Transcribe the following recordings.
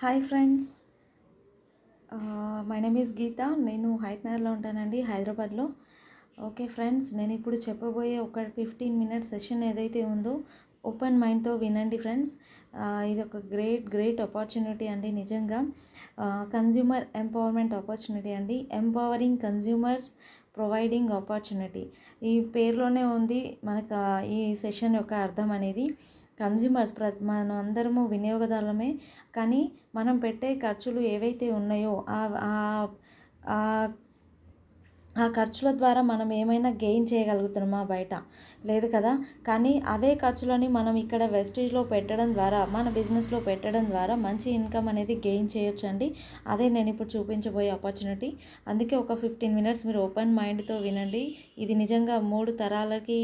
Hi friends, my name is Geetha. నేను హైత్నగర్లో ఉంటానండి, హైదరాబాద్లో. ఓకే ఫ్రెండ్స్, నేను ఇప్పుడు చెప్పబోయే ఒక 15 మినిట్స్ సెషన్ ఏదైతే ఉందో ఓపెన్ మైండ్తో వినండి ఫ్రెండ్స్. ఇది ఒక గ్రేట్ ఆపర్చునిటీ అండి, నిజంగా. కన్జ్యూమర్ ఎంపవర్మెంట్ ఆపర్చునిటీ అండి. Empowering consumers, providing opportunity. ఈ పేరులోనే ఉంది మనకు ఈ సెషన్ యొక్క అర్థం అనేది. కన్జ్యూమర్స్ మనం అందరము వినియోగదారులమే, కానీ మనం పెట్టే ఖర్చులు ఏవైతే ఉన్నాయో ఆ ఆ ఖర్చుల ద్వారా మనం ఏమైనా గెయిన్ చేయగలుగుతున్నామా? బయట లేదు కదా. కానీ అదే ఖర్చులని మనం ఇక్కడ వెస్టేజ్లో పెట్టడం ద్వారా, మన బిజినెస్లో పెట్టడం ద్వారా మంచి ఇన్కమ్ అనేది గెయిన్ చేయొచ్చండి. అదే నేను ఇప్పుడు చూపించబోయే ఆపర్చునిటీ. అందుకే ఒక 15 మినిట్స్ మీరు ఓపెన్ మైండ్తో వినండి. ఇది నిజంగా 3 తరాలకి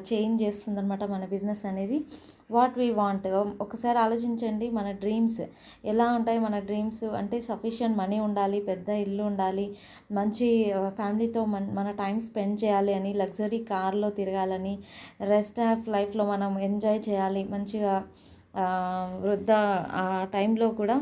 చేంజ్ చేస్తుందన్నమాట మన బిజినెస్ అనేది. వాట్ వీ వాంట్, ఒకసారి ఆలోచించండి. మన డ్రీమ్స్ ఎలా ఉంటాయి? మన డ్రీమ్స్ అంటే సఫిషియంట్ మనీ ఉండాలి, పెద్ద ఇల్లు ఉండాలి, మంచి ఫ్యామిలీతో మన టైం స్పెండ్ చేయాలి అని, లగ్జరీ కార్లో తిరగాలని, రెస్ట్ ఆఫ్ లైఫ్లో మనం ఎంజాయ్ చేయాలి మంచిగా, వృద్ధ ఆ టైంలో కూడా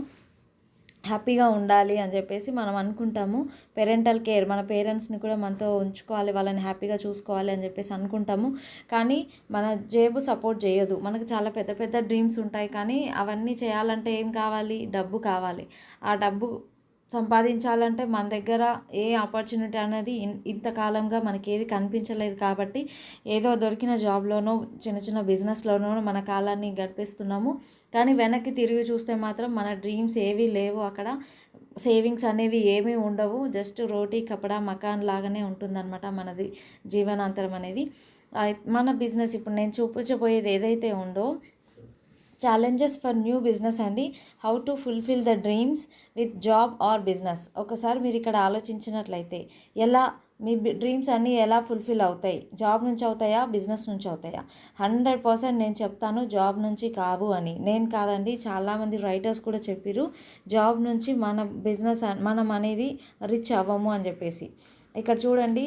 హ్యాపీగా ఉండాలి అని చెప్పేసి మనం అనుకుంటాము. పేరెంటల్ కేర్, మన పేరెంట్స్ని కూడా మనతో ఉంచుకోవాలి, వాళ్ళని హ్యాపీగా చూసుకోవాలి అని చెప్పేసి అనుకుంటాము. కానీ మన జేబు సపోర్ట్ చేయదు. మనకు చాలా పెద్ద పెద్ద డ్రీమ్స్ ఉంటాయి, కానీ అవన్నీ చేయాలంటే ఏం కావాలి? డబ్బు కావాలి. ఆ డబ్బు సంపాదించాలంటే మన దగ్గర ఏ ఆపర్చునిటీ అనేది ఇంతకాలంగా మనకి ఏది కనిపించలేదు, కాబట్టి ఏదో దొరికిన జాబ్లోనో చిన్న చిన్న బిజినెస్లోనో మన కాలాన్ని గడిపిస్తున్నాము. కానీ వెనక్కి తిరిగి చూస్తే మాత్రం మన డ్రీమ్స్ ఏవీ లేవు అక్కడ. సేవింగ్స్ అనేవి ఏమీ ఉండవు. జస్ట్ రోటీ కపడా మకాన్ లాగానే ఉంటుందన్నమాట మనది జీవనాంతరం అనేది. మన బిజినెస్ ఇప్పుడు నేను చూపించబోయేది ఏదైతే ఉందో, ఛాలెంజెస్ ఫర్ న్యూ బిజినెస్ అండి. How to fulfil the dreams with job or business. ఒకసారి మీరు ఇక్కడ ఆలోచించినట్లయితే, ఎలా మీ డ్రీమ్స్ అన్నీ ఎలా ఫుల్ఫిల్ అవుతాయి? జాబ్ నుంచి అవుతాయా? బిజినెస్ నుంచి అవుతాయా? 100% నేను చెప్తాను జాబ్ నుంచి కావు అని. నేను కాదండి, చాలామంది రైటర్స్ కూడా చెప్పారు జాబ్ నుంచి మన బిజినెస్ మనం అనేది రిచ్ అవ్వము అని చెప్పేసి. ఇక్కడ చూడండి,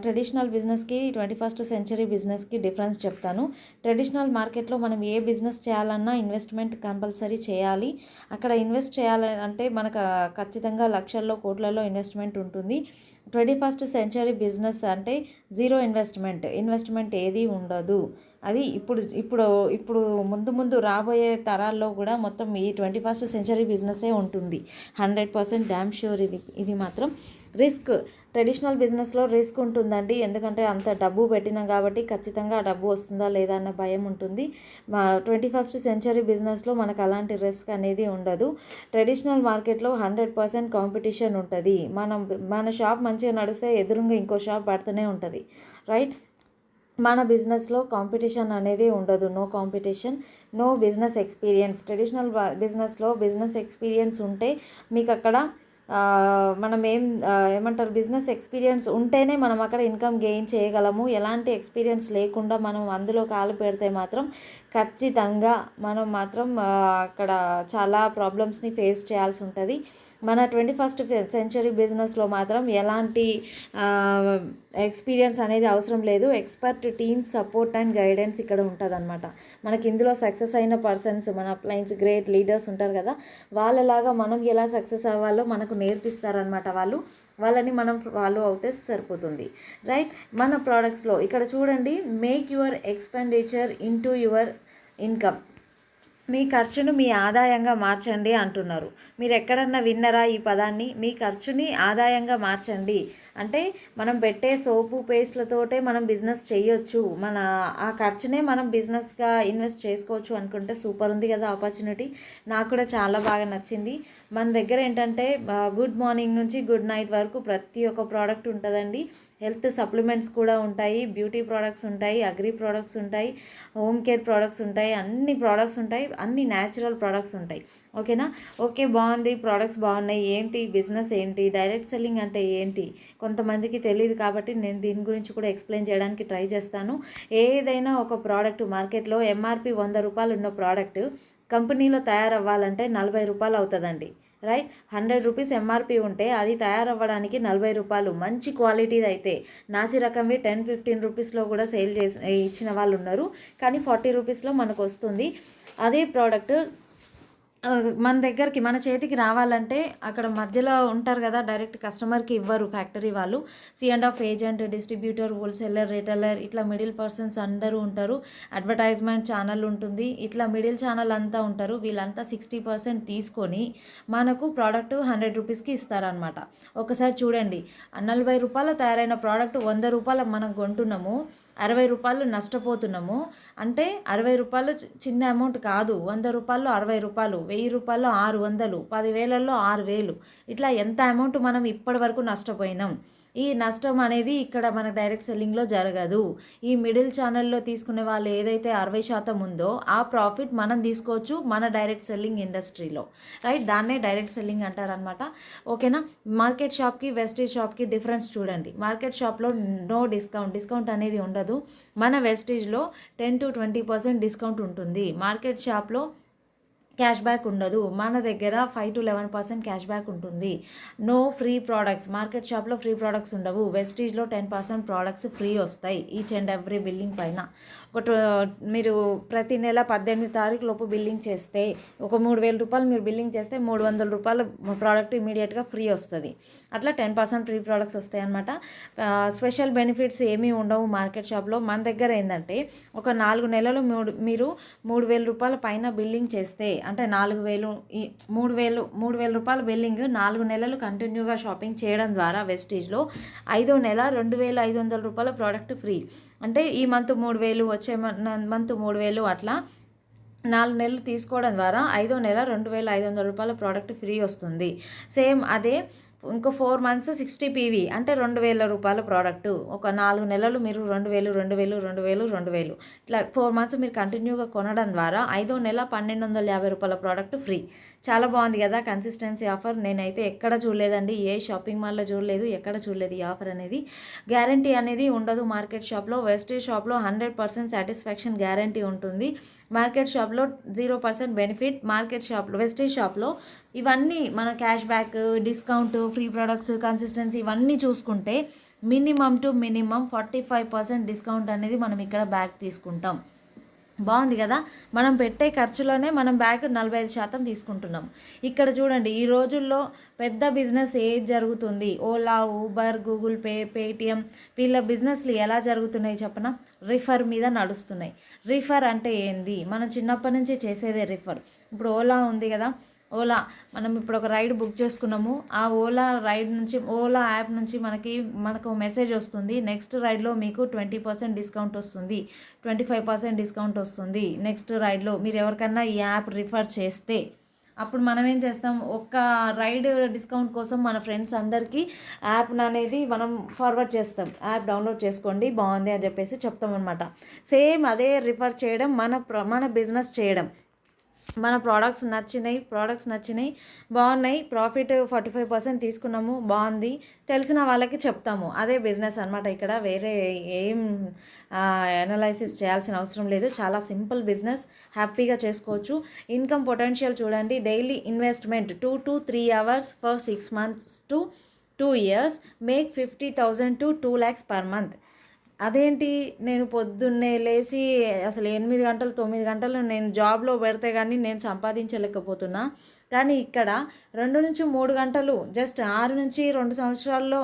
ట్రెడిషనల్ బిజినెస్కి 21st సెంచరీ బిజినెస్కి డిఫరెన్స్ చెప్తాను. ట్రెడిషనల్ మార్కెట్లో మనం ఏ బిజినెస్ చేయాలన్నా ఇన్వెస్ట్మెంట్ కంపల్సరీ చేయాలి. అక్కడ ఇన్వెస్ట్ చేయాలంటే మనకు ఖచ్చితంగా లక్షల్లో కోట్లలో ఇన్వెస్ట్మెంట్ ఉంటుంది. 21st సెంచరీ బిజినెస్ అంటే జీరో ఇన్వెస్ట్మెంట్ ఏది ఉండదు. అది ఇప్పుడు ఇప్పుడు ఇప్పుడు ముందు రాబోయే తరాల్లో కూడా మొత్తం ఈ 21st సెంచరీ బిజినెసే ఉంటుంది. 100% డ్యామ్ ష్యూర్. ఇది మాత్రం రిస్క్. ట్రెడిషనల్ బిజినెస్లో రిస్క్ ఉంటుందండి, ఎందుకంటే అంత డబ్బు పెట్టినాం కాబట్టి ఖచ్చితంగా ఆ డబ్బు వస్తుందా లేదా అన్న భయం ఉంటుంది. మా 21st సెంచరీ బిజినెస్లో మనకు అలాంటి రిస్క్ అనేది ఉండదు. ట్రెడిషనల్ మార్కెట్లో 100% కాంపిటీషన్ ఉంటుంది. మన షాప్ మంచిగా నడిస్తే ఎదురుగా ఇంకో షాప్ పడుతూనే ఉంటుంది, రైట్. మన బిజినెస్లో కాంపిటీషన్ అనేది ఉండదు. No competition, no business experience. Traditional బిజినెస్లో బిజినెస్ ఎక్స్పీరియన్స్ ఉంటే మీకు అక్కడ మనం ఏమంటారు, బిజినెస్ ఎక్స్పీరియన్స్ ఉంటేనే మనం అక్కడ ఇన్కమ్ గెయిన్ చేయగలము. ఎలాంటి ఎక్స్పీరియన్స్ లేకుండా మనం అందులో కాలు పెడితే మాత్రం ఖచ్చితంగా మనం మాత్రం అక్కడ చాలా ప్రాబ్లమ్స్ని ఫేస్ చేయాల్సి ఉంటుంది. మన 21st సెంచరీ బిజినెస్లో మాత్రం ఎలాంటి ఎక్స్పీరియన్స్ అనేది అవసరం లేదు. Expert team support and guidance ఇక్కడ ఉంటుంది. మనకి ఇందులో సక్సెస్ అయిన పర్సన్స్, మన అప్లయన్స్ గ్రేట్ లీడర్స్ ఉంటారు కదా, వాళ్ళలాగా మనం ఎలా సక్సెస్ అవ్వాలో మనకు నేర్పిస్తారనమాట. వాళ్ళని మనం ఫాలో అవుతే సరిపోతుంది, రైట్. మన ప్రోడక్ట్స్లో ఇక్కడ చూడండి, make your expenditure into your income. మీ ఖర్చును మీ ఆదాయంగా మార్చండి అంటున్నారు. మీరు ఎక్కడన్నా విన్నరా ఈ పదాన్ని? మీ ఖర్చుని ఆదాయంగా మార్చండి అంటే మనం పెట్టే సోపు పేస్ట్లతోటే మనం బిజినెస్ చేయొచ్చు. ఆ ఖర్చునే మనం బిజినెస్గా ఇన్వెస్ట్ చేసుకోవచ్చు అనుకుంటే సూపర్ ఉంది కదా ఆపర్చునిటీ. నాకు కూడా చాలా బాగా నచ్చింది. మన దగ్గర ఏంటంటే గుడ్ మార్నింగ్ నుంచి గుడ్ నైట్ వరకు ప్రతి ఒక్క ప్రోడక్ట్ ఉంటుందండి. హెల్త్ సప్లిమెంట్స్ కూడా ఉంటాయి, బ్యూటీ ప్రోడక్ట్స్ ఉంటాయి, అగ్రి ప్రోడక్ట్స్ ఉంటాయి, హోమ్ కేర్ ప్రోడక్ట్స్ ఉంటాయి, అన్ని ప్రోడక్ట్స్ ఉంటాయి, అన్ని న్యాచురల్ ప్రోడక్ట్స్ ఉంటాయి. ఓకేనా? ఓకే, బాగుంది, ప్రోడక్ట్స్ బాగున్నాయి. ఏంటి బిజినెస్ ఏంటి, డైరెక్ట్ సెల్లింగ్ అంటే ఏంటి కొంతమందికి తెలియదు, కాబట్టి నేను దీని గురించి కూడా ఎక్స్ప్లెయిన్ చేయడానికి ట్రై చేస్తాను. ఏదైనా ఒక ప్రోడక్ట్ మార్కెట్లో ఎంఆర్పి 100 రూపాయలు ఉన్న ప్రోడక్ట్ కంపెనీలో తయారవ్వాలంటే 40 రూపాయలు అవుతుందండి, రైట్. 100 రూపీస్ ఎంఆర్పి ఉంటే అది తయారవ్వడానికి 40 రూపాయలు. మంచి క్వాలిటీది అయితే నాసి రకంవి 10-15 రూపీస్లో కూడా సేల్ ఇచ్చిన వాళ్ళు ఉన్నారు, కానీ 40 రూపీస్లో మనకు వస్తుంది. అదే ప్రోడక్ట్ మన దగ్గరికి మన చేతికి రావాలంటే అక్కడ మధ్యలో ఉంటారు కదా, డైరెక్ట్ కస్టమర్కి ఇవ్వరు ఫ్యాక్టరీ వాళ్ళు. C and F agent, distributor, wholesaler, retailer, ఇట్లా మిడిల్ పర్సన్స్ అందరూ ఉంటారు. అడ్వర్టైజ్మెంట్ ఛానల్ ఉంటుంది, ఇట్లా మిడిల్ ఛానల్ అంతా ఉంటారు. వీళ్ళంతా 60% తీసుకొని మనకు ప్రోడక్ట్ 100 రూపీస్కి ఇస్తారనమాట. ఒకసారి చూడండి, 40 రూపాయలు తయారైన ప్రోడక్ట్ 100 రూపాయలు మనం కొంటున్నాము, 60 రూపాయలు నష్టపోతున్నాము. అంటే 60 రూపాయలు చిన్న అమౌంట్ కాదు. 100 రూపాయల్లో 60 రూపాయలు, 1000 రూపాయల్లో 600, 10,000లో 6,000, ఇట్లా ఎంత అమౌంట్ మనం ఇప్పటి వరకు నష్టపోయినాం. ఈ నష్టం అనేది ఇక్కడ మన డైరెక్ట్ సెల్లింగ్లో జరగదు. ఈ మిడిల్ ఛానల్లో తీసుకునే వాళ్ళు ఏదైతే 60% ఉందో ఆ ప్రాఫిట్ మనం తీసుకోవచ్చు మన డైరెక్ట్ సెల్లింగ్ ఇండస్ట్రీలో, రైట్? దాన్నే డైరెక్ట్ సెల్లింగ్ అంటారనమాట. ఓకేనా? మార్కెట్ షాప్కి వెస్టేజ్ షాప్కి డిఫరెన్స్ చూడండి. మార్కెట్ షాప్లో నో డిస్కౌంట్ అనేది ఉండదు. మన వెస్టేజ్లో 10-20% డిస్కౌంట్ ఉంటుంది. మార్కెట్ షాప్లో క్యాష్ బ్యాక్ ఉండదు. మన దగ్గర 5-11% క్యాష్ బ్యాక్ ఉంటుంది. No free products. మార్కెట్ షాప్లో ఫ్రీ ప్రోడక్ట్స్ ఉండవు. వెస్టీజ్లో 10% ప్రోడక్ట్స్ ఫ్రీ వస్తాయి ఈచ్ అండ్ ఎవ్రీ బిల్లింగ్ పైన. మీరు ప్రతి నెల 18 తారీఖు లోపు బిల్లింగ్ చేస్తే, ఒక 3,000 రూపాయలు మీరు బిల్లింగ్ చేస్తే 300 రూపాయల ప్రోడక్ట్ ఇమీడియట్గా ఫ్రీ వస్తుంది. అట్లా 10% ఫ్రీ ప్రోడక్ట్స్ వస్తాయి అనమాట. స్పెషల్ బెనిఫిట్స్ ఏమీ ఉండవు మార్కెట్ షాప్లో. మన దగ్గర ఏంటంటే ఒక 4 నెలలు మీరు 3,000 రూపాయల పైన బిల్లింగ్ చేస్తే, అంటే 3,000 రూపాయల బిల్లింగ్ 4 నెలలు కంటిన్యూగా షాపింగ్ చేయడం ద్వారా వెస్టీజ్లో 5వ నెల 2,500 రూపాయల ప్రోడక్ట్ ఫ్రీ. అంటే ఈ మంత్ 3,000, వచ్చే మంత్ 3,000, అట్లా 4 నెలలు తీసుకోవడం ద్వారా 5వ నెల 2,500 రూపాయల ప్రోడక్ట్ ఫ్రీ వస్తుంది. సేమ్ అదే ఇంకో 4 మంత్స్ 60 పీవీ అంటే 2,000 రూపాయల ప్రోడక్టు. ఒక 4 నెలలు మీరు 2,000 ఇట్లా 4 మంత్స్ మీరు కంటిన్యూగా కొనడం ద్వారా 5వ నెల 1,250 రూపాయల ప్రోడక్ట్ ఫ్రీ. చాలా బాగుంది కదా కన్సిస్టెన్సీ ఆఫర్. నేనైతే ఎక్కడ చూడలేదండి, ఏ షాపింగ్ మాల్లో చూడలేదు, ఎక్కడ చూడలేదు ఈ ఆఫర్ అనేది. గ్యారంటీ అనేది ఉండదు మార్కెట్ షాప్లో. వెస్టేజ్ షాప్లో 100% సాటిస్ఫాక్షన్ గ్యారంటీ ఉంటుంది. మార్కెట్ షాప్లో 0% బెనిఫిట్. మార్కెట్ షాప్లో, వెస్టేజ్ షాప్లో ఇవన్నీ మన cash back, discount, free products, consistency ఇవన్నీ చూసుకుంటే మినిమం 45% డిస్కౌంట్ అనేది మనం ఇక్కడ బ్యాక్ తీసుకుంటాం. బాగుంది కదా? మనం పెట్టే ఖర్చులోనే మనం బ్యాక్ 45% తీసుకుంటున్నాం. ఇక్కడ చూడండి, ఈ రోజుల్లో పెద్ద బిజినెస్ ఏది జరుగుతుంది? Ola, Uber, Google pay, Paytm, వీళ్ళ బిజినెస్లు ఎలా జరుగుతున్నాయి చెప్పనా? రిఫర్ మీద నడుస్తున్నాయి. రిఫర్ అంటే ఏంది? మనం చిన్నప్పటి నుంచి చేసేదే రిఫర్. ఇప్పుడు ఓలా ఉంది కదా, ఓలా మనం ఇప్పుడు ఒక రైడ్ బుక్ చేసుకున్నాము. ఆ ఓలా రైడ్ నుంచి, ఓలా యాప్ నుంచి మనకు మెసేజ్ వస్తుంది, నెక్స్ట్ రైడ్లో మీకు 20% డిస్కౌంట్ వస్తుంది, 25% డిస్కౌంట్ వస్తుంది నెక్స్ట్ రైడ్లో మీరు ఎవరికన్నా ఈ యాప్ రిఫర్ చేస్తే. అప్పుడు మనం ఏం చేస్తాం, ఒక్క రైడ్ డిస్కౌంట్ కోసం మన ఫ్రెండ్స్ అందరికీ యాప్ అనేది మనం ఫార్వర్డ్ చేస్తాం. యాప్ డౌన్లోడ్ చేసుకోండి బాగుంది అని చెప్పేసి చెప్తాం అనమాట. సేమ్ అదే రిఫర్ చేయడం, మన బిజినెస్ చేయడం. మన ప్రోడక్ట్స్ నచ్చినాయి, బాగున్నాయి, ప్రాఫిట్ 45% తీసుకున్నాము, బాగుంది, తెలిసిన వాళ్ళకి చెప్తాము. అదే బిజినెస్ అనమాట. ఇక్కడ వేరే ఏం అనలైసిస్ చేయాల్సిన అవసరం లేదు. చాలా సింపుల్ బిజినెస్, హ్యాపీగా చేసుకోవచ్చు. ఇన్కమ్ పొటెన్షియల్ చూడండి. Daily investment 2 to 3 hours for 6 months to 2 years, make 50,000 to 2 lakhs per month. అదేంటి, నేను పొద్దున్నే లేచి అసలు 8 గంటలు 9 గంటలు నేను జాబ్లో పెడితే కానీ నేను సంపాదించలేకపోతున్నా. కానీ ఇక్కడ 2-3 గంటలు, జస్ట్ 6 నుంచి 2 సంవత్సరాల్లో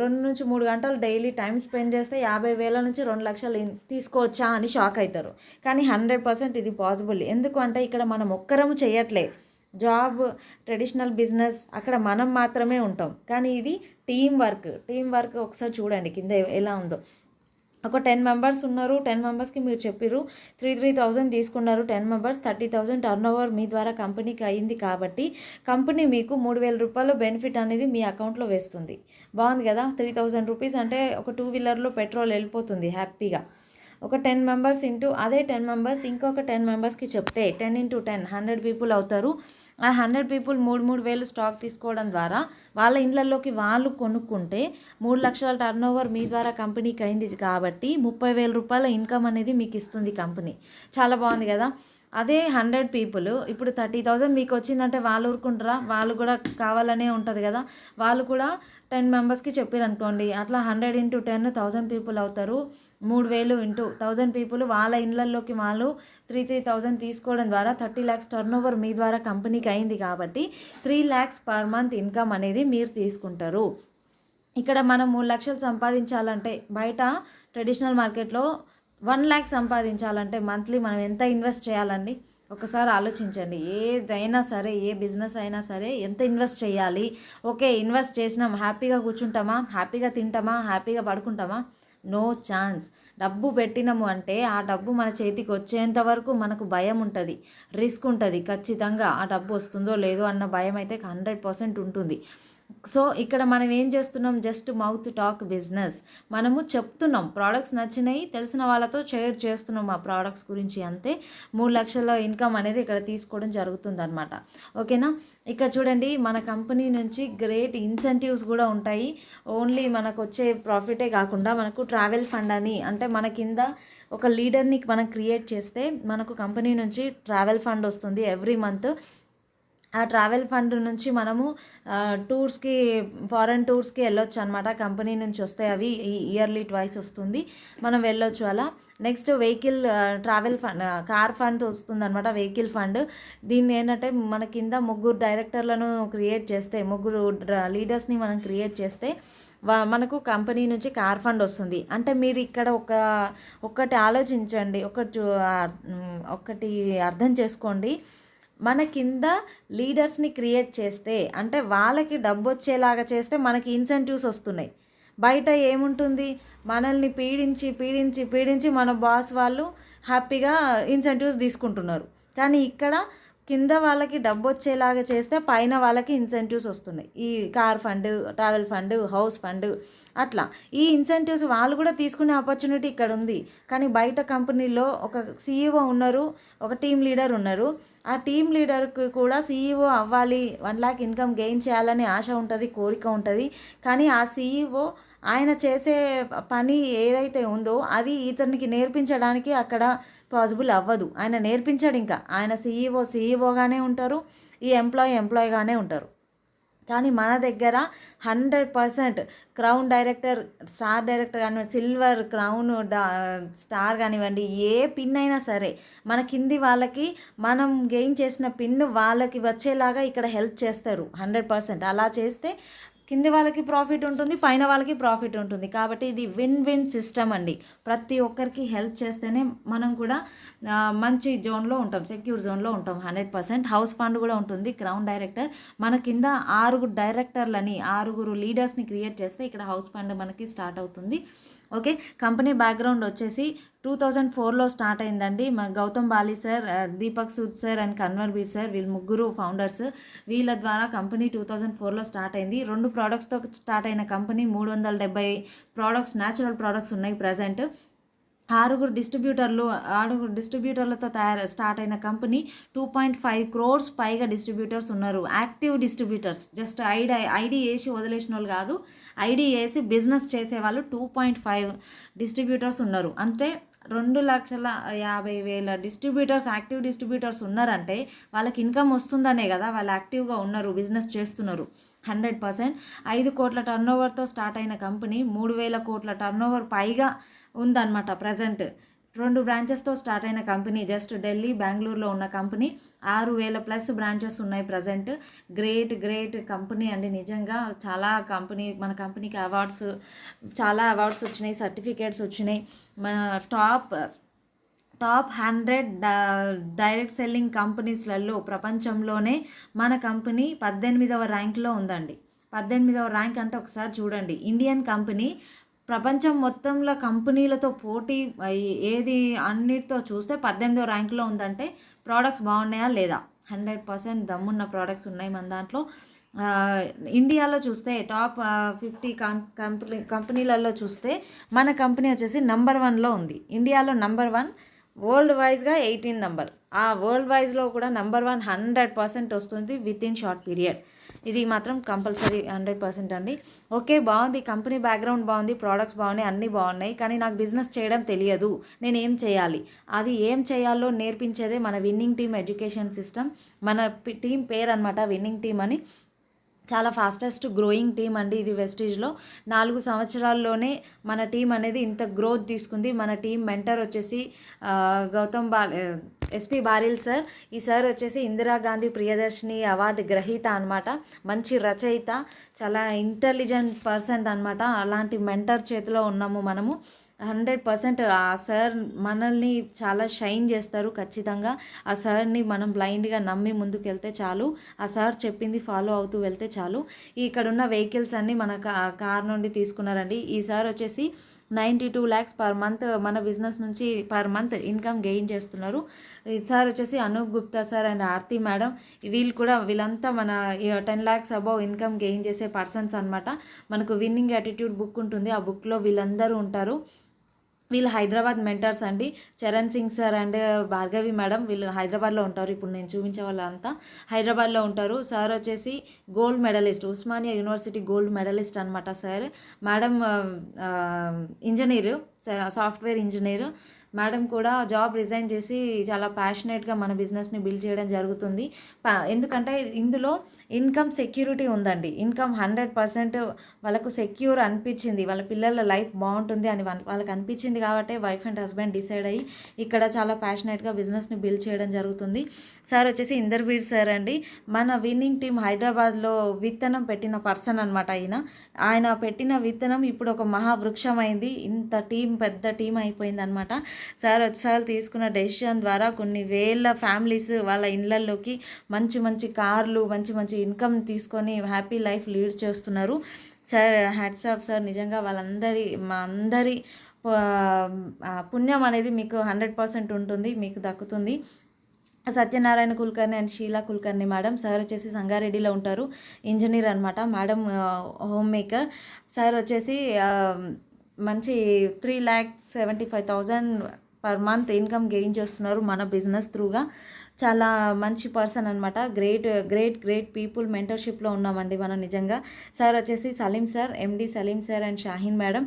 2-3 గంటలు డైలీ టైం స్పెండ్ చేస్తే 50,000 నుంచి 2 లక్షలు తీసుకోవచ్చా అని షాక్ అవుతారు. కానీ 100% ఇది పాసిబుల్. ఎందుకంటే ఇక్కడ మనం ఒక్కరము చేయట్లే. జాబ్, ట్రెడిషనల్ బిజినెస్ అక్కడ మనం మాత్రమే ఉంటాం. కానీ ఇది టీం వర్క్ ఒకసారి చూడండి కింద ఎలా ఉందో. ఒక 10 మెంబర్స్ ఉన్నారు. 10 మెంబర్స్కి మీరు చెప్పిర్రు 3,000 తీసుకున్నారు. 10 మెంబర్స్ 30,000 టర్న్ ఓవర్ మీ ద్వారా కంపెనీకి అయింది. కాబట్టి కంపెనీ మీకు 3,000 రూపాయలు బెనిఫిట్ అనేది మీ అకౌంట్లో వేస్తుంది. బాగుంది కదా? 3,000 రూపీస్ అంటే ఒక 2 వీలర్లో పెట్రోల్ వెళ్ళిపోతుంది హ్యాపీగా. ఒక 10 మెంబర్స్ ఇంటూ అదే 10 మెంబర్స్ ఇంకొక 10 మెంబర్స్కి చెప్తే 10 into 10 100 పీపుల్ అవుతారు. ఆ 100 పీపుల్ 3,000 స్టాక్ తీసుకోవడం ద్వారా వాళ్ళ ఇళ్ళల్లోకి వాళ్ళు కొనుక్కుంటే 3 లక్షల టర్న్ ఓవర్ మీ ద్వారా కంపెనీకి అయింది. కాబట్టి 30,000 రూపాయల ఇన్కమ్ అనేది మీకు ఇస్తుంది కంపెనీ. చాలా బాగుంది కదా? అదే 100 పీపుల్ ఇప్పుడు 30,000 మీకు వచ్చిందంటే వాళ్ళు ఊరుకుంటారా? వాళ్ళు కూడా కావాలనే ఉంటుంది కదా. వాళ్ళు కూడా 10 మెంబర్స్కి చెప్పారనుకోండి, అట్లా 100 ఇంటూ 10 1000 పీపుల్ అవుతారు. 3000 ఇంటూ 1000 పీపుల్ వాళ్ళ ఇళ్ళల్లోకి వాళ్ళు 3,000 తీసుకోవడం ద్వారా 30 lakhs టర్న్ ఓవర్ మీ ద్వారా కంపెనీకి అయింది కాబట్టి 3 lakhs పర్ మంత్ ఇన్కమ్ అనేది మీరు తీసుకుంటారు. ఇక్కడ మనం 3 లక్షలు సంపాదించాలంటే బయట ట్రెడిషనల్ మార్కెట్లో 1 lakh సంపాదించాలంటే మంత్లీ మనం ఎంత ఇన్వెస్ట్ చేయాలండి? ఒకసారి ఆలోచించండి. ఏదైనా సరే, ఏ బిజినెస్ అయినా సరే ఎంత ఇన్వెస్ట్ చేయాలి? ఓకే, ఇన్వెస్ట్ చేసినాం, హ్యాపీగా కూర్చుంటామా? హ్యాపీగా తింటామా? హ్యాపీగా పడుకుంటామా? No chance. డబ్బు పెట్టినాము అంటే ఆ డబ్బు మన చేతికి వచ్చేంత వరకు మనకు భయం ఉంటుంది, రిస్క్ ఉంటుంది. ఖచ్చితంగా ఆ డబ్బు వస్తుందో లేదో అన్న భయం అయితే 100% ఉంటుంది. సో ఇక్కడ మనం ఏం చేస్తున్నాం? Just mouth talk business. మనము చెప్తున్నాం, ప్రోడక్ట్స్ నచ్చినాయి, తెలిసిన వాళ్ళతో షేర్ చేస్తున్నాం ఆ ప్రోడక్ట్స్ గురించి, అంతే. 3 లక్షల ఇన్కమ్ అనేది ఇక్కడ తీసుకోవడం జరుగుతుందన్నమాట. ఓకేనా? ఇక్కడ చూడండి, మన కంపెనీ నుంచి గ్రేట్ ఇన్సెంటివ్స్ కూడా ఉంటాయి. ఓన్లీ మనకు వచ్చే ప్రాఫిటే కాకుండా మనకు ట్రావెల్ ఫండ్ అని, అంటే మన కింద ఒక లీడర్ని మనం క్రియేట్ చేస్తే మనకు కంపెనీ నుంచి ట్రావెల్ ఫండ్ వస్తుంది ఎవ్రీ మంత్. ఆ ట్రావెల్ ఫండ్ నుంచి మనము టూర్స్కి, ఫారెన్ టూర్స్కి వెళ్ళొచ్చు అనమాట. కంపెనీ నుంచి వస్తాయి అవి, ఇయర్లీ ట్వైస్ వస్తుంది, మనం వెళ్ళొచ్చు అలా. Next vehicle travel fund, car fund వస్తుంది అనమాట, వెహికల్ ఫండ్. దీన్ని ఏంటంటే మన కింద 3 డైరెక్టర్లను క్రియేట్ చేస్తే, 3 లీడర్స్ని మనం క్రియేట్ చేస్తే మనకు కంపెనీ నుంచి కార్ ఫండ్ వస్తుంది. అంటే మీరు ఇక్కడ ఒకటి ఆలోచించండి, ఒకటి అర్థం చేసుకోండి. మన కింద లీడర్స్ని క్రియేట్ చేస్తే, అంటే వాళ్ళకి డబ్బు వచ్చేలాగా చేస్తే మనకి ఇన్సెంటివ్స్ వస్తున్నాయి. బయట ఏముంటుంది? మనల్ని పీడించి పీడించి పీడించి మన బాస్ వాళ్ళు హ్యాపీగా ఇన్సెంటివ్స్ తీసుకుంటున్నారు. కానీ ఇక్కడ కింద వాళ్ళకి డబ్బు వచ్చేలాగా చేస్తే పైన వాళ్ళకి ఇన్సెంటివ్స్ వస్తున్నాయి. ఈ car fund, travel fund, house fund, అట్లా ఈ ఇన్సెంటివ్స్ వాళ్ళు కూడా తీసుకునే ఆపర్చునిటీ ఇక్కడ ఉంది. కానీ బయట కంపెనీలో ఒక సీఈఓ ఉన్నారు, ఒక టీమ్ లీడర్ ఉన్నారు. ఆ టీమ్ లీడర్కి కూడా సీఈఓ అవ్వాలి, 1 lakh ఇన్కమ్ గెయిన్ చేయాలని ఆశ ఉంటుంది, కోరిక ఉంటుంది. కానీ ఆ సీఈఓ ఆయన చేసే పని ఏదైతే ఉందో అది ఇతనికి నేర్పించడానికి అక్కడ పాసిబుల్ అవ్వదు. ఆయన నేర్పించాడు, ఇంకా ఆయన సీఈఓగానే ఉంటారు, ఈ ఎంప్లాయీగానే ఉంటారు. కానీ మన దగ్గర 100% క్రౌన్ డైరెక్టర్, స్టార్ డైరెక్టర్ కానివ్వండి, సిల్వర్ క్రౌన్ స్టార్ కానివ్వండి, ఏ పిన్ అయినా సరే మన కింది వాళ్ళకి మనం గెయిన్ చేసిన పిన్ వాళ్ళకి వచ్చేలాగా ఇక్కడ హెల్ప్ చేస్తారు 100%. అలా చేస్తే కింది వాళ్ళకి ప్రాఫిట్ ఉంటుంది, పైన వాళ్ళకి ప్రాఫిట్ ఉంటుంది. కాబట్టి ఇది విన్ విన్ సిస్టమ్ అండి. ప్రతి ఒక్కరికి హెల్ప్ చేస్తేనే మనం కూడా మంచి జోన్లో ఉంటాం, సెక్యూర్ జోన్లో ఉంటాం 100%. హౌస్ ఫండ్ కూడా ఉంటుంది. క్రౌన్ డైరెక్టర్ మన కింద 6 డైరెక్టర్లని, 6 లీడర్స్ని క్రియేట్ చేస్తే ఇక్కడ హౌస్ ఫండ్ మనకి స్టార్ట్ అవుతుంది. ఓకే, కంపెనీ బ్యాక్గ్రౌండ్ వచ్చేసి 2004లో స్టార్ట్ అయిందండి. Gautam Bali sir, Deepak Sood sir and Kanwar Bir sir, వీళ్ళు 3 ఫౌండర్స్. వీళ్ళ ద్వారా కంపెనీ 2004లో స్టార్ట్ అయింది. 2 ప్రోడక్ట్స్తో స్టార్ట్ అయిన కంపెనీ 370 ప్రోడక్ట్స్, న్యాచురల్ ప్రోడక్ట్స్ ఉన్నాయి ప్రజెంట్. 6 డిస్ట్రిబ్యూటర్లతో స్టార్ట్ అయిన కంపెనీ 2.5 crores పైగా డిస్ట్రిబ్యూటర్స్ ఉన్నారు. యాక్టివ్ డిస్ట్రిబ్యూటర్స్, జస్ట్ ఐడి వేసి వదిలేసిన వాళ్ళు కాదు, ఐడి వేసి బిజినెస్ చేసేవాళ్ళు 2.5 డిస్ట్రిబ్యూటర్స్ ఉన్నారు. అంటే 2,50,000 డిస్ట్రిబ్యూటర్స్, యాక్టివ్ డిస్ట్రిబ్యూటర్స్ ఉన్నారంటే వాళ్ళకి ఇన్కమ్ వస్తుందనే కదా వాళ్ళు యాక్టివ్గా ఉన్నారు, బిజినెస్ చేస్తున్నారు 100%. 5 కోట్ల టర్న్ ఓవర్తో స్టార్ట్ అయిన కంపెనీ 3,000 కోట్ల టర్న్ ఓవర్ పైగా ఉందన్నమాట ప్రజెంట్. 2 బ్రాంచెస్తో స్టార్ట్ అయిన కంపెనీ, జస్ట్ ఢిల్లీ, బెంగళూరులో ఉన్న కంపెనీ 6,000+ బ్రాంచెస్ ఉన్నాయి ప్రజెంట్. గ్రేట్ కంపెనీ అండి నిజంగా. చాలా మన కంపెనీకి చాలా అవార్డ్స్ వచ్చినాయి, సర్టిఫికేట్స్ వచ్చినాయి. మన టాప్ 100 డైరెక్ట్ సెల్లింగ్ కంపెనీస్లలో ప్రపంచంలోనే మన కంపెనీ 18వ ర్యాంక్లో ఉందండి. 18వ ర్యాంక్ అంటే ఒకసారి చూడండి, ఇండియన్ కంపెనీ ప్రపంచం మొత్తంలో కంపెనీలతో పోటీ ఏది అన్నిటితో చూస్తే 18వ ర్యాంక్లో ఉందంటే ప్రోడక్ట్స్ బాగున్నాయా లేదా? 100% దమ్మున్న ప్రోడక్ట్స్ ఉన్నాయి మన దాంట్లో. ఇండియాలో చూస్తే టాప్ 50 కంపెనీలలో చూస్తే మన కంపెనీ వచ్చేసి నెంబర్ 1లో ఉంది. ఇండియాలో నెంబర్ 1, వరల్డ్ వైజ్గా 18 నెంబర్. ఆ వరల్డ్ వైజ్లో కూడా నెంబర్ 1 100% వస్తుంది విత్ ఇన్ షార్ట్ పీరియడ్. ఇది మాత్రం కంపల్సరీ 100% అండి. ఓకే, బాగుంది, కంపెనీ బ్యాక్గ్రౌండ్ బాగుంది, ప్రోడక్ట్స్ బాగున్నాయి, అన్నీ బాగున్నాయి, కానీ నాకు బిజినెస్ చేయడం తెలియదు, నేను ఏం చేయాలి? అది ఏం చేయాలో నేర్పించేదే మన విన్నింగ్ టీమ్ ఎడ్యుకేషన్ సిస్టమ్. మన టీం పేరు అనమాట విన్నింగ్ టీమ్ అని. చాలా ఫాస్టెస్ట్ గ్రోయింగ్ టీం అండి ఇది వెస్టీజ్లో. 4 సంవత్సరాల్లోనే మన టీం అనేది ఇంత గ్రోత్ తీసుకుంది. మన టీం మెంటర్ వచ్చేసి గౌతమ్ ఎస్పి బారిల్ సార్. ఈ సార్ వచ్చేసి ఇందిరాగాంధీ ప్రియదర్శిని అవార్డు గ్రహీత అనమాట. మంచి రచయిత, చాలా ఇంటెలిజెంట్ పర్సన్ అనమాట. అలాంటి మెంటర్ చేతిలో ఉన్నాము మనము. 100% ఆ సార్ మనల్ని చాలా షైన్ చేస్తారు ఖచ్చితంగా. ఆ సార్ని మనం బ్లైండ్గా నమ్మి ముందుకు వెళ్తే చాలు, ఆ సార్ చెప్పింది ఫాలో అవుతూ వెళ్తే చాలు. ఇక్కడ ఉన్న వెహికల్స్ అన్నీ మన కార్ నుండి తీసుకున్నారండి. ఈ సార్ వచ్చేసి 92 lakhs పర్ మంత్ మన బిజినెస్ నుంచి పర్ మంత్ ఇన్కమ్ గెయిన్ చేస్తున్నారు. ఈ సార్ వచ్చేసి Anoop Gupta sir and Aarti madam. వీళ్ళంతా మన 10 lakhs అబౌవ్ ఇన్కమ్ గెయిన్ చేసే పర్సన్స్ అనమాట. మనకు విన్నింగ్ యాటిట్యూడ్ బుక్ ఉంటుంది, ఆ బుక్లో వీళ్ళందరూ ఉంటారు. వీళ్ళు హైదరాబాద్ మెంటర్స్ అండి. Charan Singh sir and Bhargavi madam, వీళ్ళు హైదరాబాద్లో ఉంటారు. ఇప్పుడు నేను చూపించే వాళ్ళంతా హైదరాబాద్లో ఉంటారు. సార్ వచ్చేసి gold medalist, Osmania university gold medalist అనమాట sir. Madam engineer, software engineer. Madam కూడా జాబ్ రిజైన్ చేసి చాలా ప్యాషనేట్గా మన బిజినెస్ని బిల్డ్ చేయడం జరుగుతుంది. ఎందుకంటే ఇందులో ఇన్కమ్ సెక్యూరిటీ ఉందండి. ఇన్కమ్ 100% వాళ్ళకు సెక్యూర్ అనిపించింది, వాళ్ళ పిల్లల లైఫ్ బాగుంటుంది అని వాళ్ళకి అనిపించింది కాబట్టి వైఫ్ అండ్ హస్బెండ్ డిసైడ్ అయ్యి ఇక్కడ చాలా ప్యాషనేట్గా బిజినెస్ని బిల్డ్ చేయడం జరుగుతుంది. సార్ వచ్చేసి ఇందర్వీర్ సార్ అండి. మన విన్నింగ్ టీం హైదరాబాద్లో విత్తనం పెట్టిన పర్సన్ అనమాట. ఆయన పెట్టిన విత్తనం ఇప్పుడు ఒక మహావృక్షం అయింది. ఇంత టీం, పెద్ద టీం అయిపోయింది అనమాట. సార్ వచ్చేసారి తీసుకున్న డెసిషన్ ద్వారా కొన్ని వేల ఫ్యామిలీస్ వాళ్ళ ఇళ్ళల్లోకి మంచి మంచి కార్లు, మంచి మంచి ఇన్కమ్ తీసుకొని హ్యాపీ లైఫ్ లీడ్ చేస్తున్నారు. Sir hats off sir. నిజంగా మా అందరి పుణ్యం అనేది మీకు 100% ఉంటుంది, మీకు దక్కుతుంది. Satyanarayana Kulkarni and Sheela Kulkarni madam. Sir వచ్చేసి సంగారెడ్డిలో ఉంటారు, ఇంజనీర్ అనమాట. Madam home maker. సార్ వచ్చేసి మంచి 3,75,000 పర్ మంత్ ఇన్కమ్ గెయిన్ చేస్తున్నారు మన బిజినెస్ త్రూగా. చాలా మంచి పర్సన్ అనమాట. గ్రేట్ పీపుల్ మెంటర్షిప్లో ఉన్నామండి మనం నిజంగా. సార్ వచ్చేసి Salim sir, MD Salim sir and Shaheen madam.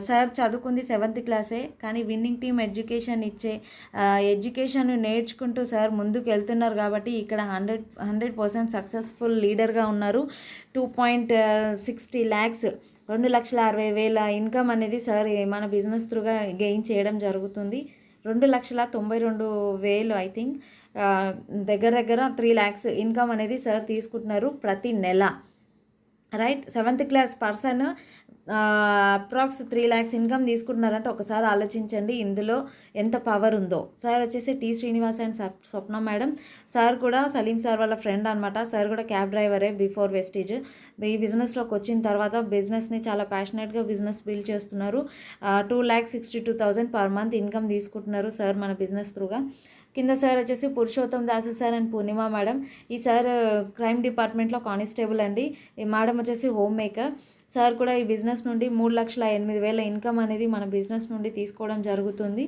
Sir చదువుకుంది 7th క్లాసే, కానీ విన్నింగ్ టీమ్ ఎడ్యుకేషన్ నేర్చుకుంటూ సార్ ముందుకు వెళ్తున్నారు కాబట్టి ఇక్కడ 100% సక్సెస్ఫుల్ లీడర్గా ఉన్నారు. 2.60 lakhs 2,60,000 ఇన్కమ్ అనేది సార్ మన బిజినెస్ త్రూగా గెయిన్ చేయడం జరుగుతుంది. 2,92,000 ఐ థింక్, దగ్గర 3 lakhs ఇన్కమ్ అనేది సార్ తీసుకుంటున్నారు ప్రతి నెల. Right, 7th class person approx 3 lakhs income తీసుకుంటున్నారంటే ఒకసారి ఆలోచించండి ఇందులో ఎంత పవర్ ఉందో. సార్ వచ్చేసి T Srinivas and Swapna madam. Sir కూడా సలీం సార్ వాళ్ళ ఫ్రెండ్ అనమాట. సార్ కూడా క్యాబ్ డ్రైవరే బిఫోర్ వెస్టీజ్. ఈ బిజినెస్లోకి వచ్చిన తర్వాత బిజినెస్ని చాలా ప్యాషనేట్గా బిజినెస్ బిల్డ్ చేస్తున్నారు. 2,62,000 పర్ మంత్ ఇన్కమ్ తీసుకుంటున్నారు సార్ మన బిజినెస్ త్రూగా. కింద సార్ వచ్చేసి Purushottam Dasu sir and Purnima madam. ఈ సార్ క్రైమ్ డిపార్ట్మెంట్లో కానిస్టేబుల్ అండి. ఈ మేడం వచ్చేసి హోమ్ మేకర్. సార్ కూడా ఈ బిజినెస్ నుండి 3,08,000 ఇన్కమ్ అనేది మన బిజినెస్ నుండి తీసుకోవడం జరుగుతుంది.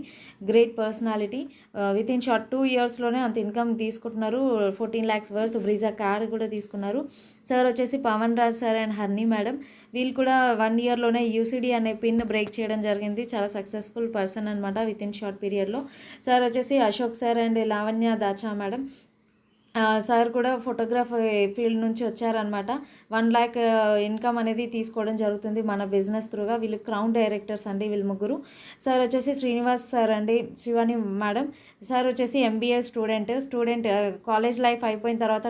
Great personality. With in short 2 yearsలోనే అంత ఇన్కమ్ తీసుకుంటున్నారు. 14 lakhs వర్త్ బ్రీజా కార్ కూడా తీసుకున్నారు. సార్ వచ్చేసి Pavan Raj sir and Harni madam. వీళ్ళు కూడా 1 yearలోనే యూసీడీ అనే పిన్ బ్రేక్ చేయడం జరిగింది. చాలా సక్సెస్ఫుల్ పర్సన్ అనమాట విత్ ఇన్ షార్ట్ పీరియడ్లో. సార్ వచ్చేసి Ashok sir and Lavanya Dacha madam. Sir కూడా ఫోటోగ్రఫీ ఫీల్డ్ నుంచి వచ్చారనమాట. 1 lakh ఇన్కమ్ అనేది తీసుకోవడం జరుగుతుంది మన బిజినెస్ త్రూగా. వీళ్ళు క్రౌన్ డైరెక్టర్స్ అండి వీళ్ళు ముగ్గురు. సార్ వచ్చేసి శ్రీనివాస్ సార్ అండి, శివాని మేడం. సార్ వచ్చేసి ఎంబీఏ స్టూడెంట్ కాలేజ్ లైఫ్ అయిపోయిన తర్వాత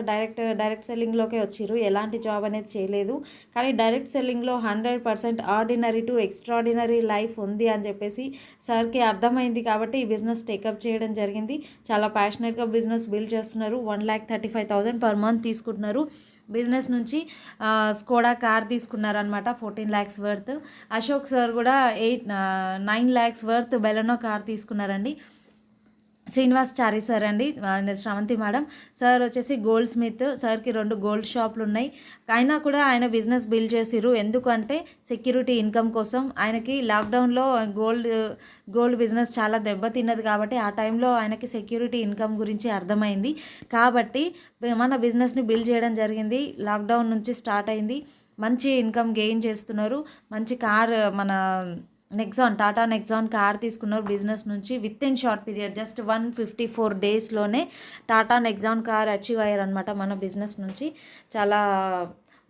డైరెక్ట్ సెల్లింగ్లోకే వచ్చారు. ఎలాంటి జాబ్ అనేది చేయలేదు, కానీ డైరెక్ట్ సెల్లింగ్లో 100% ఆర్డినరీ టు ఎక్స్ట్రాడినరీ లైఫ్ ఉంది అని చెప్పేసి సార్కి అర్థమైంది కాబట్టి ఈ బిజినెస్ టేకప్ చేయడం జరిగింది. చాలా ప్యాషనేట్గా బిజినెస్ బిల్డ్ చేస్తున్నారు. 1,35,000 పర్ మంత్ తీసుకుంటున్నారు. బిజినెస్ నుంచి స్కోడా కార్ తీసుకున్నారనమాట 14 lakhs వర్త్. అశోక్ సార్ కూడా 9 lakhs వర్త్ బెలెనో కార్ తీసుకున్నారండి. శ్రీనివాసాచారి సార్ అండి, శ్రవంతి మేడం. సార్ వచ్చేసి గోల్డ్ స్మిత్. సార్కి 2 గోల్డ్ షాపులు ఉన్నాయి. అయినా కూడా ఆయన బిజినెస్ బిల్డ్ చేసిర్రు. ఎందుకంటే సెక్యూరిటీ ఇన్కమ్ కోసం. ఆయనకి లాక్డౌన్లో గోల్డ్ బిజినెస్ చాలా దెబ్బతిన్నది కాబట్టి ఆ టైంలో ఆయనకి సెక్యూరిటీ ఇన్కమ్ గురించి అర్థమైంది. కాబట్టి మన బిజినెస్ని బిల్డ్ చేయడం జరిగింది. లాక్డౌన్ నుంచి స్టార్ట్ అయింది. మంచి ఇన్కమ్ గెయిన్ చేస్తున్నారు. మంచి కార్ మన టాటా నెక్సాన్ కార్ తీసుకున్నారు బిజినెస్ నుంచి. With in short period just 154 డేస్లోనే టాటా నెక్సాన్ కార్ అచీవ్ అయ్యారనమాట మన బిజినెస్ నుంచి. చాలా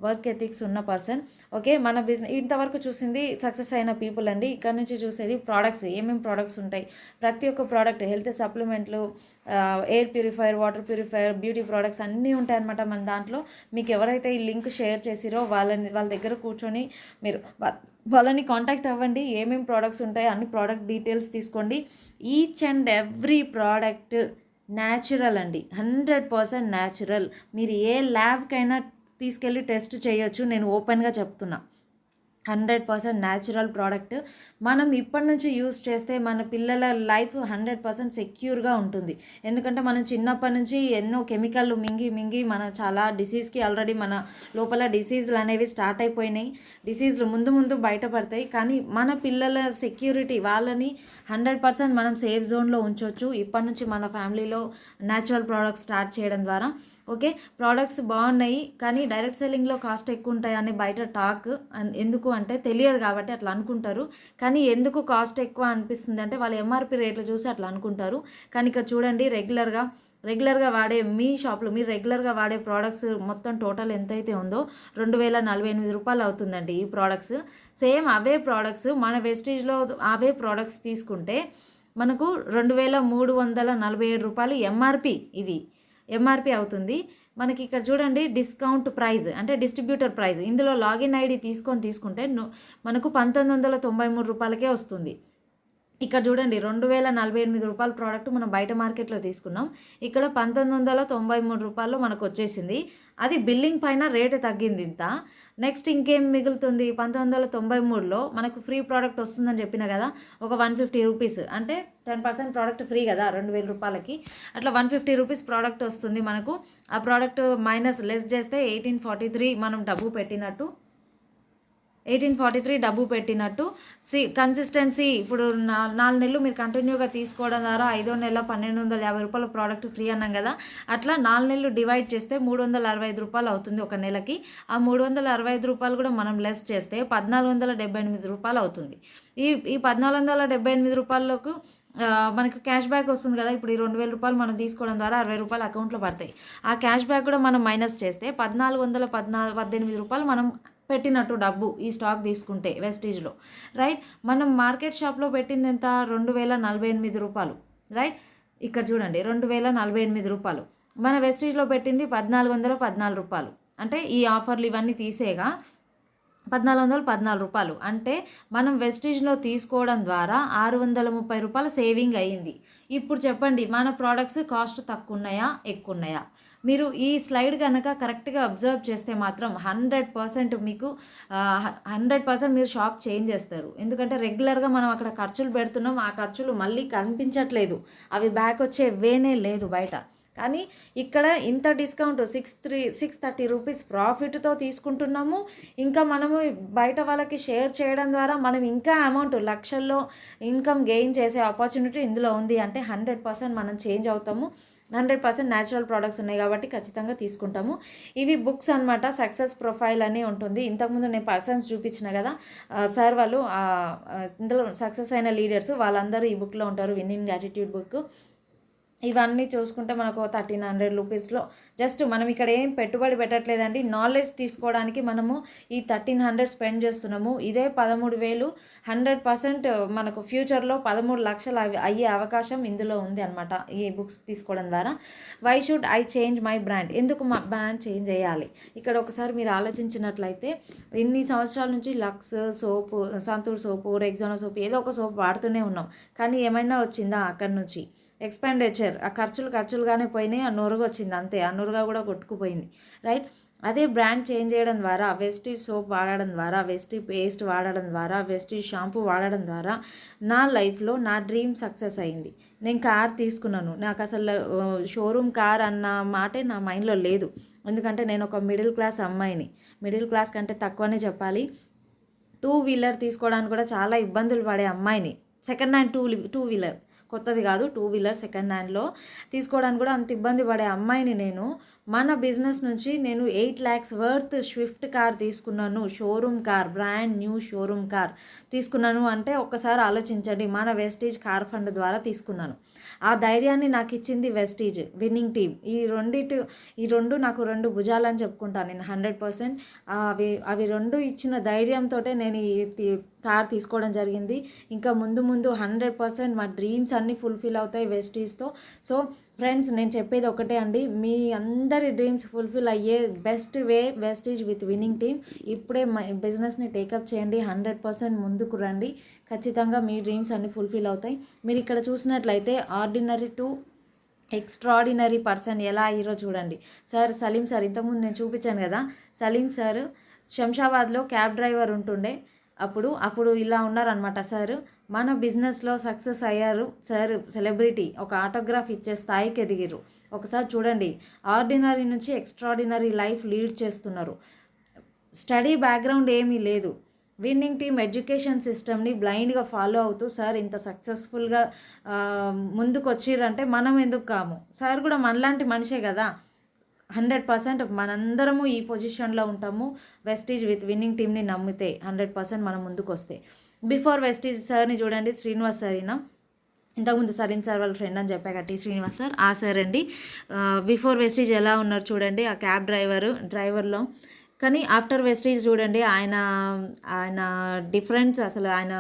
వర్క్ ఎథిక్స్ ఉన్న పర్సన్. ఓకే, మన బిజినెస్ ఇంతవరకు చూసింది సక్సెస్ అయిన పీపుల్ అండి. ఇక్కడ నుంచి చూసేది ప్రోడక్ట్స్, ఏమేమి ప్రోడక్ట్స్ ఉంటాయి. ప్రతి ఒక్క ప్రోడక్ట్, హెల్త్ సప్లిమెంట్లు, air purifier, water purifier, beauty products అన్నీ ఉంటాయన్నమాట మన దాంట్లో. మీకు ఎవరైతే ఈ లింక్ షేర్ చేసిరో వాళ్ళ దగ్గర కూర్చొని మీరు వాళ్ళని కాంటాక్ట్ అవ్వండి. ఏమేమి ప్రోడక్ట్స్ ఉంటాయో అన్ని ప్రోడక్ట్ డీటెయిల్స్ తీసుకోండి. Each and every product natural అండి, 100% న్యాచురల్. మీరు ఏ ల్యాబ్కైనా తీసుకెళ్ళి టెస్ట్ చేయొచ్చు. నేను ఓపెన్గా చెప్తున్నా, 100% న్యాచురల్ ప్రోడక్ట్. మనం ఇప్పటి నుంచి యూస్ చేస్తే మన పిల్లల లైఫ్ 100% సెక్యూర్గా ఉంటుంది. ఎందుకంటే మనం చిన్నప్పటి నుంచి ఎన్నో కెమికల్లు మింగి మన చాలా డిసీజ్కి ఆల్రెడీ మన లోపల డిసీజులు అనేవి స్టార్ట్ అయిపోయినాయి. డిసీజులు ముందు బయటపడతాయి. కానీ మన పిల్లల సెక్యూరిటీ, వాళ్ళని 100% మనం సేఫ్ జోన్లో ఉంచవచ్చు ఇప్పటి నుంచి మన ఫ్యామిలీలో న్యాచురల్ ప్రోడక్ట్స్ స్టార్ట్ చేయడం ద్వారా. ఓకే, ప్రోడక్ట్స్ బాగున్నాయి కానీ డైరెక్ట్ సెల్లింగ్లో కాస్ట్ ఎక్కువ ఉంటాయి అని బయట టాక్. ఎందుకు అంటే తెలియదు కాబట్టి అట్లా అనుకుంటారు. కానీ ఎందుకు కాస్ట్ ఎక్కువ అనిపిస్తుంది అంటే వాళ్ళు ఎంఆర్పి రేట్లు చూసి అట్లా అనుకుంటారు. కానీ ఇక్కడ చూడండి, రెగ్యులర్గా వాడే మీ షాప్లో మీరు రెగ్యులర్గా వాడే ప్రోడక్ట్స్ మొత్తం టోటల్ ఎంతైతే ఉందో 2048 రూపాయలు అవుతుందండి ఈ ప్రోడక్ట్స్. సేమ్ అవే ప్రోడక్ట్స్ మన వెస్టీజ్లో అవే ప్రోడక్ట్స్ తీసుకుంటే మనకు 2347 రూపాయలు ఎంఆర్పి అవుతుంది. మనకి ఇక్కడ చూడండి డిస్కౌంట్ ప్రైస్ అంటే డిస్ట్రిబ్యూటర్ ప్రైస్. ఇందులో లాగిన్ ఐడి తీసుకుంటే మనకు 1993 రూపాయలకే వస్తుంది. ఇక్కడ చూడండి 2048 రూపాయల ప్రోడక్ట్ మనం బయట మార్కెట్లో తీసుకున్నాం. ఇక్కడ 1993 రూపాయలు మనకు వచ్చేసింది. అది బిల్లింగ్ పైన రేటు తగ్గింది ఇంత. నెక్స్ట్ ఇంకేం మిగులుతుంది, 1993లో మనకు ఫ్రీ ప్రోడక్ట్ వస్తుందని చెప్పిన కదా, ఒక 150 రూపీస్ అంటే 10% ప్రోడక్ట్ ఫ్రీ కదా 2000 రూపాయలకి. అట్లా 150 రూపీస్ ప్రోడక్ట్ వస్తుంది మనకు. ఆ ప్రోడక్ట్ మైనస్ లెస్ చేస్తే 1843 మనం డబ్బు పెట్టినట్టు. 1843 డబ్బు పెట్టినట్టు. కన్సిస్టెన్సీ ఇప్పుడు 4 నెలలు మీరు కంటిన్యూగా తీసుకోవడం ద్వారా 5వ నెల 1250 రూపాయల ప్రోడక్ట్ ఫ్రీ అన్నాం కదా. అట్లా 4 నెలలు డివైడ్ చేస్తే 365 రూపాయలు అవుతుంది ఒక నెలకి. ఆ 365 రూపాయలు కూడా మనం లెస్ చేస్తే 1478 రూపాయలు అవుతుంది. ఈ 1478 రూపాయలకు మనకు క్యాష్ బ్యాక్ వస్తుంది కదా. ఇప్పుడు ఈ 2000 రూపాయలు మనం తీసుకోవడం ద్వారా 60 రూపాయలు అకౌంట్లో పడతాయి. ఆ క్యాష్ బ్యాక్ కూడా మనం మైనస్ చేస్తే 1418 రూపాయలు మనం పెట్టినట్టు డబ్బు ఈ స్టాక్ తీసుకుంటే వెస్టీజ్లో. రైట్, మనం మార్కెట్ షాప్లో పెట్టింది ఎంత, 2048 రూపాయలు. రైట్, ఇక్కడ చూడండి 2048 రూపాయలు. మన వెస్టీజ్లో పెట్టింది 1414 రూపాయలు. అంటే ఈ ఆఫర్లు ఇవన్నీ తీసేగా 1414 రూపాయలు. అంటే మనం వెస్టీజ్లో తీసుకోవడం ద్వారా 630 రూపాయల సేవింగ్ అయ్యింది. ఇప్పుడు చెప్పండి, మన ప్రోడక్ట్స్ కాస్ట్ తక్కువ ఉన్నాయా ఎక్కువ ఉన్నాయా? మీరు ఈ స్లైడ్ కనుక కరెక్ట్గా అబ్జర్వ్ చేస్తే మాత్రం 100% మీకు 100% మీరు షాప్ చేంజ్ చేస్తారు. ఎందుకంటే రెగ్యులర్గా మనం అక్కడ ఖర్చులు పెడుతున్నాం, ఆ ఖర్చులు మళ్ళీ కనిపించట్లేదు, అవి బ్యాక్ వచ్చే వేనే లేదు బయట. కానీ ఇక్కడ ఇంత డిస్కౌంట్ 630 రూపీస్ ప్రాఫిట్తో తీసుకుంటున్నాము. ఇంకా మనము బయట వాళ్ళకి షేర్ చేయడం ద్వారా మనం ఇంకా అమౌంట్ లక్షల్లో ఇన్కమ్ గెయిన్ చేసే ఆపర్చునిటీ ఇందులో ఉంది. అంటే 100% మనం చేంజ్ అవుతాము. 100% న్యాచురల్ ప్రోడక్ట్స్ ఉన్నాయి కాబట్టి ఖచ్చితంగా తీసుకుంటాము. ఇవి బుక్స్ అనమాట, సక్సెస్ ప్రొఫైల్ అని ఉంటుంది. ఇంతకుముందు నేను పర్సన్స్ చూపించిన కదా సార్, వాళ్ళు ఇందులో సక్సెస్ అయిన లీడర్స్ వాళ్ళందరూ ఈ బుక్లో ఉంటారు, విన్నింగ్ యాటిట్యూడ్ బుక్. ఇవన్నీ చూసుకుంటే మనకు 1300 రూపీస్లో జస్ట్ మనం ఇక్కడ ఏం పెట్టుబడి పెట్టట్లేదండి, నాలెడ్జ్ తీసుకోవడానికి మనము ఈ 1300 స్పెండ్ చేస్తున్నాము. ఇదే 13,000 100% మనకు ఫ్యూచర్లో 13 లక్షలు అయ్యే అవకాశం ఇందులో ఉంది అనమాట ఈ బుక్స్ తీసుకోవడం ద్వారా. Why should I change my brand, ఎందుకు మా బ్రాండ్ చేంజ్ చేయాలి? ఇక్కడ ఒకసారి మీరు ఆలోచించినట్లయితే ఇన్ని సంవత్సరాల నుంచి లక్స్ సోపు, సంతూర్ సోపు, రెగ్జానా సోపు ఏదో ఒక సోపు వాడుతూనే ఉన్నాం. కానీ ఏమైనా వచ్చిందా అక్కడి నుంచి? ఎక్స్పెండిచర్, ఆ ఖర్చులుగానే పోయినాయి, ఆ నొరుగు వచ్చింది అంతే, ఆ నొరుగా కూడా కొట్టుకుపోయింది. రైట్, అదే బ్రాండ్ చేంజ్ చేయడం ద్వారా, వెస్టీజ్ సోప్ వాడడం ద్వారా, వెస్టీజ్ పేస్ట్ వాడడం ద్వారా, వెస్టీజ్ షాంపూ వాడడం ద్వారా నా లైఫ్లో నా డ్రీమ్ సక్సెస్ అయింది. నేను కార్ తీసుకున్నాను. నాకు అసలు షోరూమ్ కార్ అన్న మాటే నా మైండ్లో లేదు. ఎందుకంటే నేను ఒక మిడిల్ క్లాస్ అమ్మాయిని. మిడిల్ క్లాస్ కంటే తక్కువనే చెప్పాలి. టూ వీలర్ తీసుకోవడానికి కూడా చాలా ఇబ్బందులు పడే అమ్మాయిని. సెకండ్ హ్యాండ్ టూ వీలర్, కొత్తది కాదు, టూ వీలర్ సెకండ్ హ్యాండ్లో తీసుకోవడానికి కూడా అంత ఇబ్బంది పడే అమ్మాయిని నేను. మన బిజినెస్ నుంచి నేను 8 lakhs వర్త్ స్విఫ్ట్ కార్ తీసుకున్నాను. Showroom car, brand new showroom car తీసుకున్నాను అంటే ఒక్కసారి ఆలోచించండి. మన వెస్టీజ్ కార్ ఫండ్ ద్వారా తీసుకున్నాను. ఆ ధైర్యాన్ని నాకు ఇచ్చింది వెస్టీజ్ విన్నింగ్ టీమ్. ఈ రెండు నాకు 2 భుజాలని చెప్పుకుంటాను నేను 100%. అవి రెండు ఇచ్చిన ధైర్యంతో నేను ఈ కార్ తీసుకోవడం జరిగింది. ఇంకా ముందు 100% మా డ్రీమ్స్ అన్నీ ఫుల్ఫిల్ అవుతాయి వెస్టీజ్తో. సో ఫ్రెండ్స్, నేను చెప్పేది ఒకటే అండి, మీ అందరి డ్రీమ్స్ ఫుల్ఫిల్ అయ్యే best way Vestige with winning team. ఇప్పుడే బిజినెస్ని టేకప్ చేయండి, 100% ముందుకు రండి. ఖచ్చితంగా మీ డ్రీమ్స్ అన్నీ ఫుల్ఫిల్ అవుతాయి. మీరు ఇక్కడ చూసినట్లయితే ఆర్డినరీ టు ఎక్స్ట్రాడినరీ పర్సన్ ఎలా అయ్యారో చూడండి. సలీం సార్, ఇంతకుముందు నేను చూపించాను కదా, సలీం సార్ శంషాబాద్లో క్యాబ్ డ్రైవర్ ఉంటుండే. అప్పుడు ఇలా ఉన్నారనమాట సార్. మన బిజినెస్లో సక్సెస్ అయ్యారు సార్, సెలబ్రిటీ, ఒక ఆటోగ్రాఫ్ ఇచ్చే స్థాయికి ఎదిగిరు. ఒకసారి చూడండి, ఆర్డినరీ నుంచి ఎక్స్ట్రాడినరీ లైఫ్ లీడ్ చేస్తున్నారు. స్టడీ బ్యాక్గ్రౌండ్ ఏమీ లేదు. విన్నింగ్ టీమ్ ఎడ్యుకేషన్ సిస్టమ్ని బ్లైండ్గా ఫాలో అవుతూ సార్ ఇంత సక్సెస్ఫుల్గా ముందుకు వచ్చిర్రంటే మనం ఎందుకు కాము? సార్ కూడా మనలాంటి మనిషే కదా. 100% మనందరము ఈ పొజిషన్లో ఉంటాము. వెస్టీజ్ విత్ విన్నింగ్ టీమ్ని నమ్మితే 100% మనం ముందుకు వస్తే. బిఫోర్ వెస్టీజ్ సార్ని చూడండి, శ్రీనివాస్ సార్. ఇంతకుముందు సలీం సార్ వాళ్ళ ఫ్రెండ్ అని చెప్పా కట్టి శ్రీనివాస్ సార్, ఆ సార్ అండి. బిఫోర్ వెస్టీజ్ ఎలా ఉన్నారు చూడండి, ఆ క్యాబ్ డ్రైవర్లో. కానీ ఆఫ్టర్ వెస్టీజ్ చూడండి, ఆయన డిఫరెన్స్, అసలు ఆయన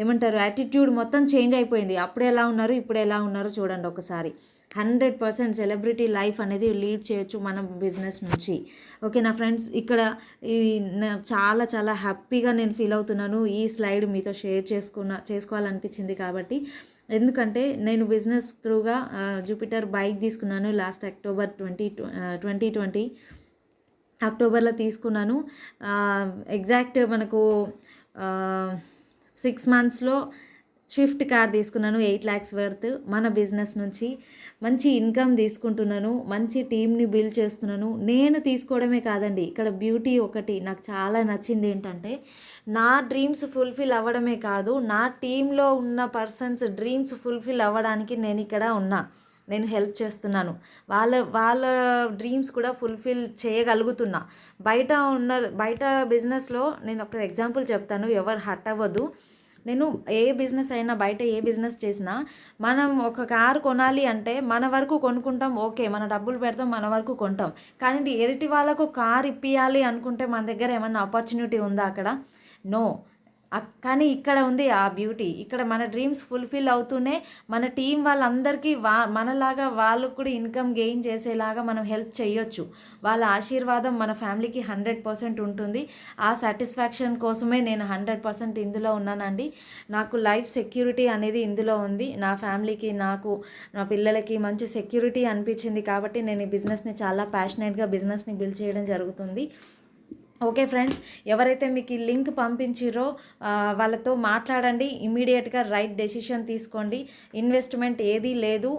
ఏమంటారు, యాటిట్యూడ్ మొత్తం చేంజ్ అయిపోయింది. అప్పుడు ఎలా ఉన్నారు, ఇప్పుడు ఎలా ఉన్నారు చూడండి ఒకసారి. 100% సెలబ్రిటీ లైఫ్ అనేది లీడ్ చేయొచ్చు మనం బిజినెస్ నుంచి. ఓకేనా ఫ్రెండ్స్, ఇక్కడ చాలా చాలా హ్యాపీగా నేను ఫీల్ అవుతున్నాను. ఈ స్లైడ్ మీతో షేర్ చేసుకోవాలనిపించింది కాబట్టి. ఎందుకంటే నేను బిజినెస్ త్రూగా జూపిటర్ బైక్ తీసుకున్నాను లాస్ట్ అక్టోబర్ 2020 అక్టోబర్లో తీసుకున్నాను. ఎగ్జాక్ట్ మనకు 6 monthsలో స్విఫ్ట్ కార్ తీసుకున్నాను, 8 lakhs వర్త్. మన బిజినెస్ నుంచి మంచి ఇన్కమ్ తీసుకుంటున్నాను, మంచి టీమ్ని బిల్డ్ చేస్తున్నాను. నేను తీసుకోవడమే కాదండి, ఇక్కడ బ్యూటీ ఒకటి నాకు చాలా నచ్చింది ఏంటంటే, నా డ్రీమ్స్ ఫుల్ఫిల్ అవ్వడమే కాదు, నా టీంలో ఉన్న పర్సన్స్ డ్రీమ్స్ ఫుల్ఫిల్ అవ్వడానికి నేను హెల్ప్ చేస్తున్నాను. వాళ్ళ డ్రీమ్స్ కూడా ఫుల్ఫిల్ చేయగలుగుతున్నా. బయట బిజినెస్లో నేను ఒక ఎగ్జాంపుల్ చెప్తాను, ఎవరు హర్ట్ అవ్వద్దు. నేను బయట ఏ బిజినెస్ చేసినా, మనం ఒక కారు కొనాలి అంటే మన వరకు కొనుక్కుంటాం, ఓకే, మన డబ్బులు పెడతాం, మన వరకు కొంటాం. కానీ ఎదుటి వాళ్ళకు కారు ఇప్పియాలి అనుకుంటే మన దగ్గర ఏమన్నా ఆపర్చునిటీ ఉందా అక్కడ? నో. కానీ ఇక్కడ ఉంది ఆ బ్యూటీ. ఇక్కడ మన డ్రీమ్స్ ఫుల్ఫిల్ అవుతూనే మన టీం వాళ్ళందరికీ మనలాగా వాళ్ళు కూడా ఇన్కమ్ గెయిన్ చేసేలాగా మనం హెల్ప్ చేయొచ్చు. వాళ్ళ ఆశీర్వాదం మన ఫ్యామిలీకి 100% ఉంటుంది. ఆ సాటిస్ఫాక్షన్ కోసమే నేను 100% ఇందులో ఉన్నానండి. నాకు లైఫ్ సెక్యూరిటీ అనేది ఇందులో ఉంది. నా ఫ్యామిలీకి, నాకు, నా పిల్లలకి మంచి సెక్యూరిటీ అనిపించింది కాబట్టి నేను ఈ బిజినెస్ని చాలా ప్యాషనేట్గా బిజినెస్ని బిల్డ్ చేయడం జరుగుతుంది. ఓకే ఫ్రెండ్స్, ఎవరైతే మీకు ఈ లింక్ పంపించిరో వాళ్ళతో మాట్లాడండి. ఇమీడియట్గా రైట్ డెసిషన్ తీసుకోండి. ఇన్వెస్ట్మెంట్ ఏదీ లేదు,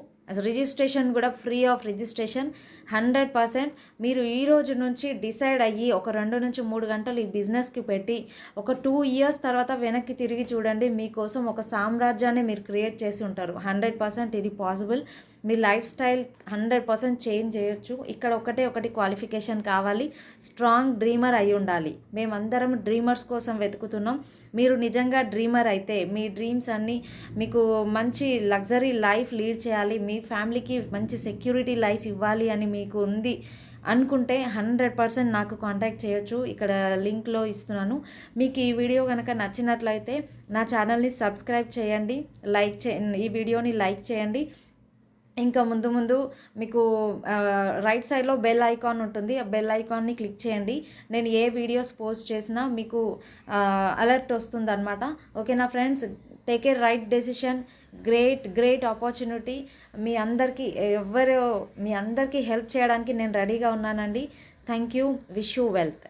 రిజిస్ట్రేషన్ కూడా ఫ్రీ ఆఫ్ రిజిస్ట్రేషన్. 100% మీరు ఈ రోజు నుంచి డిసైడ్ అయ్యి ఒక 2 నుంచి 3 గంటలు ఈ బిజినెస్కి పెట్టి ఒక 2 years తర్వాత వెనక్కి తిరిగి చూడండి, మీకోసం ఒక సామ్రాజ్యాన్ని మీరు క్రియేట్ చేసి ఉంటారు. 100% ఇది పాసిబుల్. మీ లైఫ్ స్టైల్ 100% చేంజ్ చేయొచ్చు. ఇక్కడ ఒకటి క్వాలిఫికేషన్ కావాలి, స్ట్రాంగ్ డ్రీమర్ అయి ఉండాలి. మేమందరం డ్రీమర్స్ కోసం వెతుకుతున్నాం. మీరు నిజంగా డ్రీమర్ అయితే, మీ డ్రీమ్స్ అన్నీ మీకు మంచి లగ్జరీ లైఫ్ లీడ్ చేయాలి, మీ ఫ్యామిలీకి మంచి సెక్యూరిటీ లైఫ్ ఇవ్వాలి అని మీకు ఉంది అనుకుంటే 100% నాకు కాంటాక్ట్ చేయొచ్చు. ఇక్కడ లింక్లో ఇస్తున్నాను. మీకు ఈ వీడియో కనుక నచ్చినట్లయితే నా ఛానల్ని సబ్స్క్రైబ్ చేయండి, ఈ వీడియోని లైక్ చేయండి. ఇంకా ముందు మీకు రైట్ సైడ్లో బెల్ ఐకాన్ ఉంటుంది, ఆ బెల్ ఐకాన్ని క్లిక్ చేయండి. నేను ఏ వీడియోస్ పోస్ట్ చేసినా మీకు అలర్ట్ వస్తుంది అనమాట. ఓకేనా friends, take a right decision. Great opportunity. మీ అందరికీ హెల్ప్ చేయడానికి నేను రెడీగా ఉన్నానండి. Thank you. Wish you wealth.